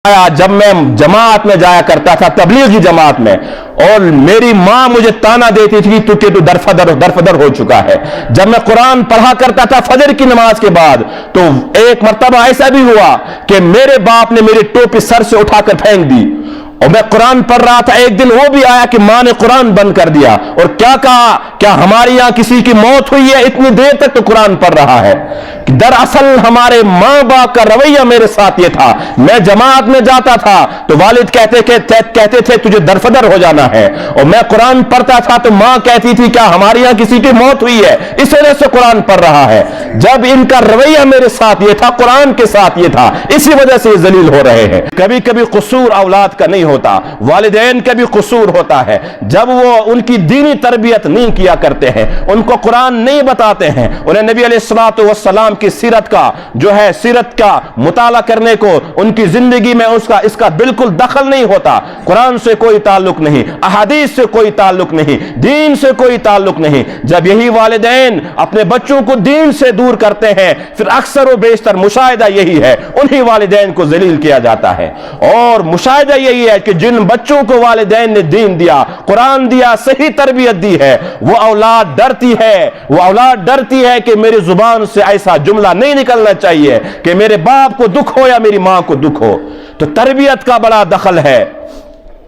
जब मैं जमात में जाया करता था, तबलीगी जमात में, और मेरी मां मुझे ताना देती थी तू दरफदर हो चुका है। जब मैं कुरान पढ़ा करता था फजर की नमाज के बाद, तो एक मर्तबा ऐसा भी हुआ कि मेरे बाप ने मेरी टोपी सर से उठाकर फेंक दी, और मैं कुरान पढ़ रहा था। एक दिन वो भी आया कि मां ने कुरान बंद कर दिया और क्या कहा, क्या हमारे यहां किसी की मौत हुई है? इतनी देर तक तो कुरान पढ़ रहा है। दरअसल हमारे मां बाप का रवैया मेरे साथ ये था, मैं जमात में जाता था तो वालिद कहते थे तुझे दरफदर हो जाना है, और मैं कुरान पढ़ता था तो मां कहती थी क्या हमारे यहां किसी की मौत हुई है, इस वजह से कुरान पढ़ रहा है। जब इनका रवैया मेरे साथ ये था, कुरान के साथ ये था, इसी वजह से ये जलील हो रहे हैं। कभी कभी कसूर औलाद का नहीं होता, वालिदैन का भी कसूर होता है। जब वो उनकी दीनी तरबियत नहीं किया करते हैं, उनको कुरान नहीं बताते हैं, उन्हें नबी अलैहिस्सलातु वस्सलाम की सीरत का जो है सीरत का मुताला करने को उनकी जिंदगी में इसका बिल्कुल दखल नहीं होता। कुरान से कोई ताल्लुक नहीं, अहादीस से कोई ताल्लुक नहीं, दीन से कोई ताल्लुक नहीं। जब यही वालिदैन अपने बच्चों को दीन से दूर करते हैं, फिर अक्सर व बेशतर मुशाहिदा यही है, उन्हीं वालिदैन को जलील किया जाता है। और मुशाहिदा यही है कि जिन बच्चों को वालिदैन ने दीन दिया, कुरान दिया, सही तरबियत दी है, वो औलाद डरती है कि मेरी जुबान से ऐसा जुमला नहीं निकलना चाहिए कि मेरे बाप को दुख हो या मेरी मां को दुख हो। तो तरबियत का बड़ा दखल है।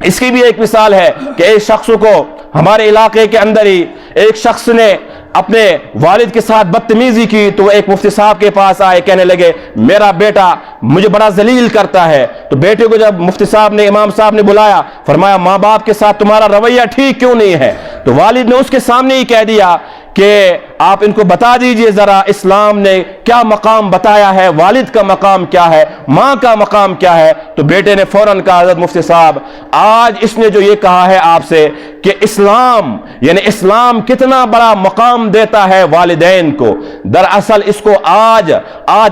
इसकी भी एक मिसाल है कि एक शख्स को हमारे इलाके के अंदर ही एक शख्स ने अपने वालिद के साथ बदतमीजी की, तो एक मुफ्ती साहब के पास आए, कहने लगे मेरा बेटा मुझे बड़ा जलील करता है। तो बेटे को जब मुफ्ती साहब ने, इमाम साहब ने बुलाया, फरमाया माँ बाप के साथ तुम्हारा रवैया ठीक क्यों नहीं है? तो वालिद ने उसके सामने ही कह दिया कि आप इनको बता दीजिए जरा इस्लाम ने क्या मकाम बताया है, वालिद का मकाम क्या है, मां का मकाम क्या है। तो बेटे ने फौरन कहा हज़रत मुफ्ती साहब, आज इसने जो ये कहा है आपसे कि इस्लाम यानी इस्लाम कितना बड़ा मकाम देता है वालिदैन को, दरअसल इसको आज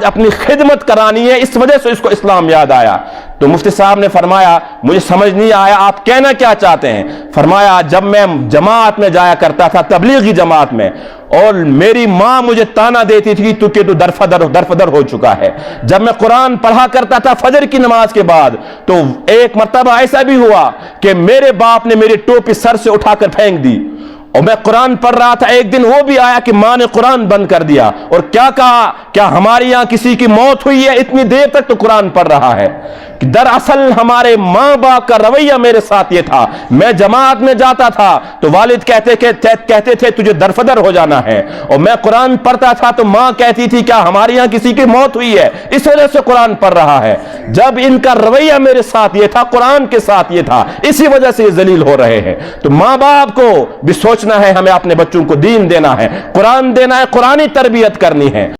अपनी खिदमत करानी है, इस वजह से इसको इस्लाम याद आया। तो मुफ्ती साहब ने फरमाया मुझे समझ नहीं आया आप कहना क्या चाहते हैं? फरमाया जब मैं जमात में जाया करता था, तबलीगी जमात में, और मेरी मां मुझे ताना देती थी तू दरफदर हो चुका है। जब मैं कुरान पढ़ा करता था फजर की नमाज के बाद, तो एक मर्तबा ऐसा भी हुआ कि मेरे बाप ने मेरी टोपी सर से उठाकर फेंक दी, और मैं कुरान पढ़ रहा था। एक दिन वो भी आया कि मां ने कुरान बंद कर दिया और क्या कहा, क्या हमारे यहां किसी की मौत हुई है? इतनी देर तक तो कुरान पढ़ रहा है। दरअसल हमारे मां बाप का रवैया मेरे साथ ये था, मैं जमात में जाता था तो वालिद कहते थे तुझे दरफदर हो जाना है, और मैं कुरान पढ़ता था तो मां कहती थी क्या हमारे यहां किसी की मौत हुई है, इस वजह से कुरान पढ़ रहा है। जब इनका रवैया मेरे साथ ये था, कुरान के साथ ये था, इसी वजह से ये जलील हो रहे हैं। तो मां बाप को भी सोचना है, हमें अपने बच्चों को दीन देना है, कुरान देना है, कुरानी तरबियत करनी है।